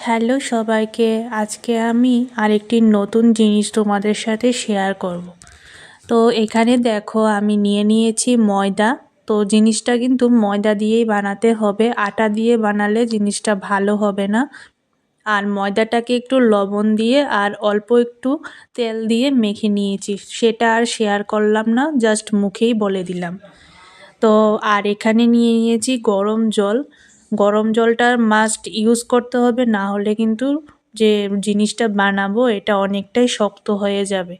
Hello সবাইকে, আজকে আমি আরেকটি নতুন জিনিস তোমাদের সাথে শেয়ার করব। তো এখানে দেখো আমি নিয়ে নিয়েছি ময়দা। তো জিনিসটা কিন্তু ময়দা দিয়েই বানাতে হবে, আটা দিয়ে বানালে জিনিসটা ভালো হবে না। আর ময়দাটাকে একটু লবণ দিয়ে আর অল্প একটু তেল দিয়ে মেখে নিয়েছি, সেটা আর শেয়ার করলাম না, জাস্ট মুখেই বলে দিলাম। তো আর এখানে নিয়ে নিয়েছি গরম জল। গরম জলটা মাস্ট ইউজ করতে হবে, না হলে কিন্তু যে জিনিসটা বানাবো এটা অনেকটাই শক্ত হয়ে যাবে।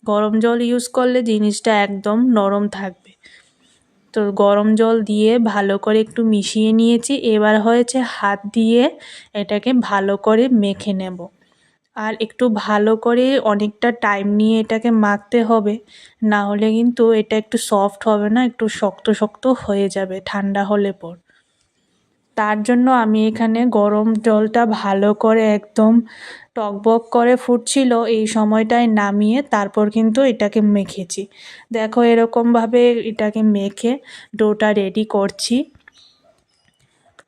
গরম জল ইউজ করলে জিনিসটা একদম নরম থাকবে। তো গরম জল দিয়ে ভালো করে একটু মিশিয়ে নিয়েছি। এবার হয়েছে হাত দিয়ে এটাকে ভালো করে মেখে নেব। আর একটু ভালো করে অনেকটা টাইম নিয়ে এটাকে মাখতে হবে, না হলে কিন্তু এটা একটু সফট হবে না, একটু শক্ত শক্ত হয়ে যাবে ঠান্ডা হলে পর। তার জন্য আমি এখানে গরম জলটা ভালো করে একদম টকবক করে ফুটছিল, এই সময়টায় নামিয়ে তারপর কিন্তু এটাকে মেখেছি। দেখো এরকমভাবে এটাকে মেখে ডোটা রেডি করছি।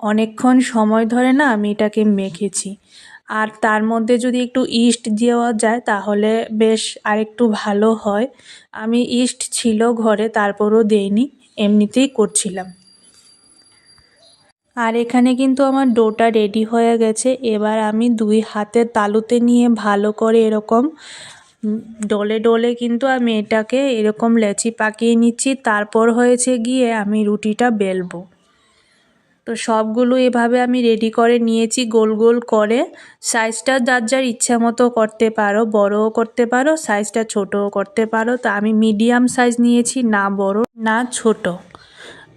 অনেকক্ষণ সময় ধরে না আমি এটাকে মেখেছি। আর তার মধ্যে যদি একটু ইস্ট দেওয়া যায় তাহলে বেশ আরেকটু ভালো হয়। আমি ইস্ট ছিল ঘরে, তারপরও দেইনি, এমনিতেই করছিলাম। আর এখানে কিন্তু আমার ডোটা রেডি হয়ে গেছে। এবার আমি দুই হাতের তালুতে নিয়ে ভালো করে এরকম ডলে ডলে কিন্তু আমি এটাকে এরকম লেচি পাকিয়ে নিচ্ছি। তারপর হয়েছে গিয়ে আমি রুটিটা বেলবো। তো সবগুলো এভাবে আমি রেডি করে নিয়েছি গোল গোল করে। সাইজটা যার যার ইচ্ছা মতো করতে পারো, বড়ও করতে পারো, সাইজটা ছোটও করতে পারো। তো আমি মিডিয়াম সাইজ নিয়েছি, না বড় না ছোট।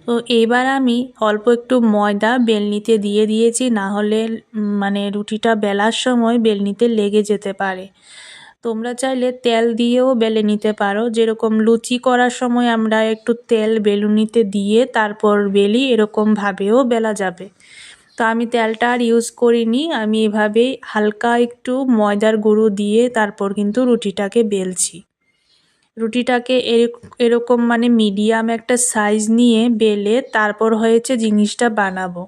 তো এবার আমি অল্প একটু ময়দা বেলনিতে দিয়ে দিয়েছি, না হলে মানে রুটিটা বেলার সময় বেলনিতে লেগে যেতে পারে। তোমরা চাইলে তেল দিয়েও বেলে নিতে পারো, যেরকম লুচি করার সময় আমরা একটু তেল বেলুনিতে দিয়ে তারপর বেলি, এরকমভাবেও বেলা যাবে। তো আমি তেলটা আর ইউজ করিনি, আমি এভাবেই হালকা একটু ময়দার গুঁড়ো দিয়ে তারপর কিন্তু রুটিটাকে বেলছি। রুটিটাকে এরকম মানে মিডিয়াম একটা সাইজ নিয়ে বেলে তারপর হয়েছে জিনিসটা বানাবো।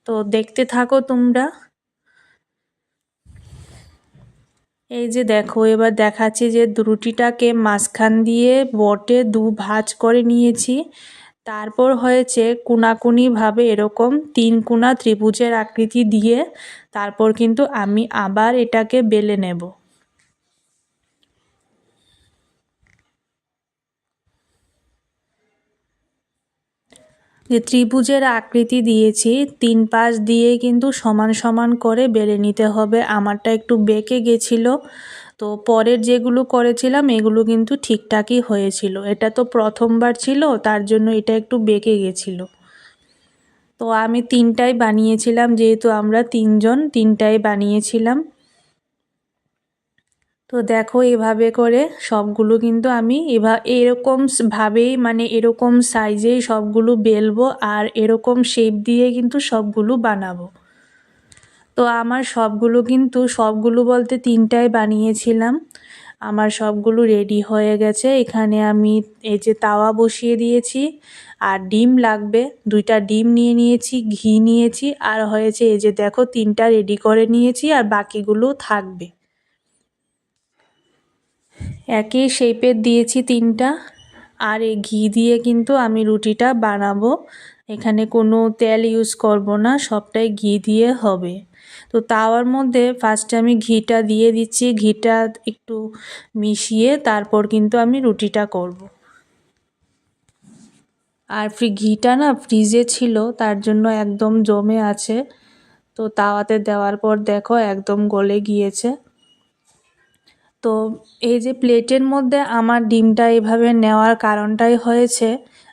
তো দেখতে থাকো তোমরা। এই যে দেখো, এবার দেখাচ্ছি যে রুটিটাকে মাঝখান দিয়ে বটে দু ভাঁজ করে নিয়েছি। তারপর হয়েছে কোনাকুনিভাবে এরকম তিন কোনা ত্রিভুজের আকৃতি দিয়ে তারপর কিন্তু আমি আবার এটাকে বেলে নেব। যে ত্রিভুজের আকৃতি দিয়েছি, তিন পাশ দিয়ে কিন্তু সমান সমান করে বেলে নিতে হবে। আমারটা একটু বেঁকে গেছিলো, তো পরের যেগুলো করেছিলাম এগুলো কিন্তু ঠিকঠাকই হয়েছিল। এটা তো প্রথমবার ছিল, তার জন্য এটা একটু বেঁকে গেছিলো। তো আমি তিনটাই বানিয়েছিলাম, যেহেতু আমরা তিনজন, তিনটাই বানিয়েছিলাম। তো দেখো এভাবে করে সবগুলো কিন্তু আমি এরকম ভাবেই মানে এরকম সাইজেই সবগুলো বেলবো আর এরকম শেপ দিয়ে কিন্তু সবগুলো বানাবো। তো আমার সবগুলো বলতে তিনটাই বানিয়েছিলাম। আমার সবগুলো রেডি হয়ে গেছে। এখানে আমি এই যে তাওয়া বসিয়ে দিয়েছি, আর ডিম লাগবে, দুইটা ডিম নিয়ে নিয়েছি, ঘি নিয়েছি, আর হয়েছে এই যে দেখো তিনটা রেডি করে নিয়েছি, আর বাকিগুলো থাকবে। একই শেপের দিয়েছি তিনটা। আর এই ঘি দিয়ে কিন্তু আমি রুটিটা বানাবো। এখানে কোনো তেল ইউজ করব না, সবটাই ঘি দিয়ে হবে। তো তাওয়ার মধ্যে ফার্স্টে আমি ঘিটা দিয়ে দিচ্ছি, ঘিটা একটু মিশিয়ে তারপর কিন্তু আমি রুটিটা করব। আর ঘিটা না ফ্রিজে ছিল, তার জন্য একদম জমে আছে। তো তাওয়াতে দেওয়ার পর দেখো একদম গলে গিয়েছে। তো এই যে প্লেটের মধ্যে আমার ডিমটা এভাবে নেওয়ার কারণটাই হয়েছে,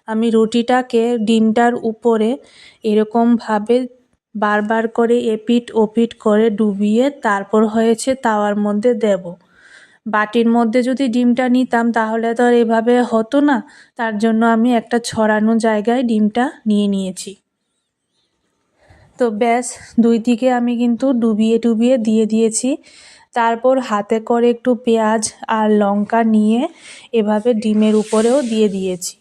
আমি রুটিটাকে ডিমটার উপরে এরকমভাবে বারবার করে এপিট ওপিট করে ডুবিয়ে তারপর হয়েছে তাওয়ার মধ্যে দেব। বাটির মধ্যে যদি ডিমটা নিতাম তাহলে তো আর এভাবে হতো না, তার জন্য আমি একটা ছড়ানো জায়গায় ডিমটা নিয়ে নিয়েছি। তো ব্যাস, দুই দিকে আমি কিন্তু ডুবিয়ে ডুবিয়ে দিয়ে দিয়েছি। তারপর হাতে করে একটু পেঁয়াজ আর লঙ্কা নিয়ে এভাবে ডিমের উপরেও দিয়ে দিয়েছি।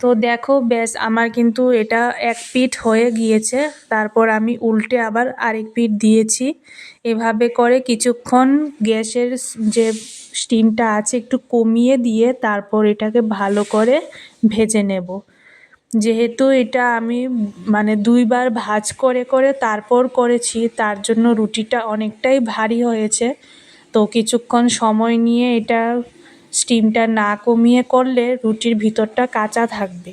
তো দেখো ব্যাস আমার কিন্তু এটা এক পিঠ হয়ে গিয়েছে, তারপর আমি উল্টে আবার আরেক পিঠ দিয়েছি। এভাবে করে কিছুক্ষণ গ্যাসের যে স্টিমটা আছে একটু কমিয়ে দিয়ে তারপর এটাকে ভালো করে ভেজে নেব। যেহেতু এটা আমি মানে 2বার ভাঁজ করে করে তারপর করেছি, তার জন্য রুটিটা অনেকটাই ভারী হয়েছে। তো কিছুক্ষণ সময় নিয়ে এটা স্টিমটা না কমিয়ে করলে রুটির ভিতরটা কাঁচা থাকবে।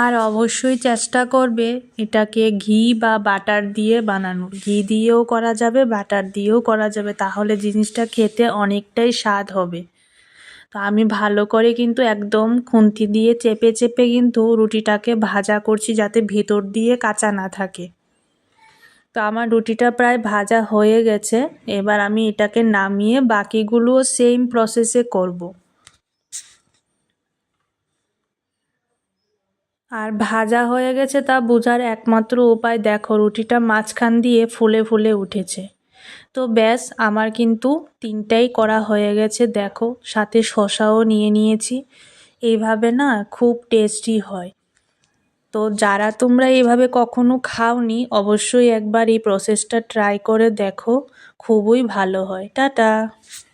আর অবশ্যই চেষ্টা করবে এটাকে ঘি বা বাটার দিয়ে বানানোর। ঘি দিয়েও করা যাবে, বাটার দিয়েও করা যাবে, তাহলে জিনিসটা খেতে অনেকটাই স্বাদ হবে। তো আমি ভালো করে কিন্তু একদম খুন্তি দিয়ে চেপে চেপে কিন্তু রুটিটাকে ভাজা করছি যাতে ভেতর দিয়ে কাঁচা না থাকে। তো আমার রুটিটা প্রায় ভাজা হয়ে গেছে, এবার আমি এটাকে নামিয়ে বাকিগুলোও সেম প্রসেসে করব। আর ভাজা হয়ে গেছে তা বোঝার একমাত্র উপায় দেখো রুটিটা মাঝখান দিয়ে ফুলে ফুলে উঠেছে। তো ব্যাস আমার কিন্তু 3টাই করা হয়ে গেছে, দেখো সাথে শসাও নিয়ে নিয়েছি। এইভাবে না খুব টেস্টি হয়। তো যারা তোমরা এইভাবে কখনো খাওনি অবশ্যই একবার এই প্রসেসটা ট্রাই করে দেখো, খুবই ভালো হয়। টাটা।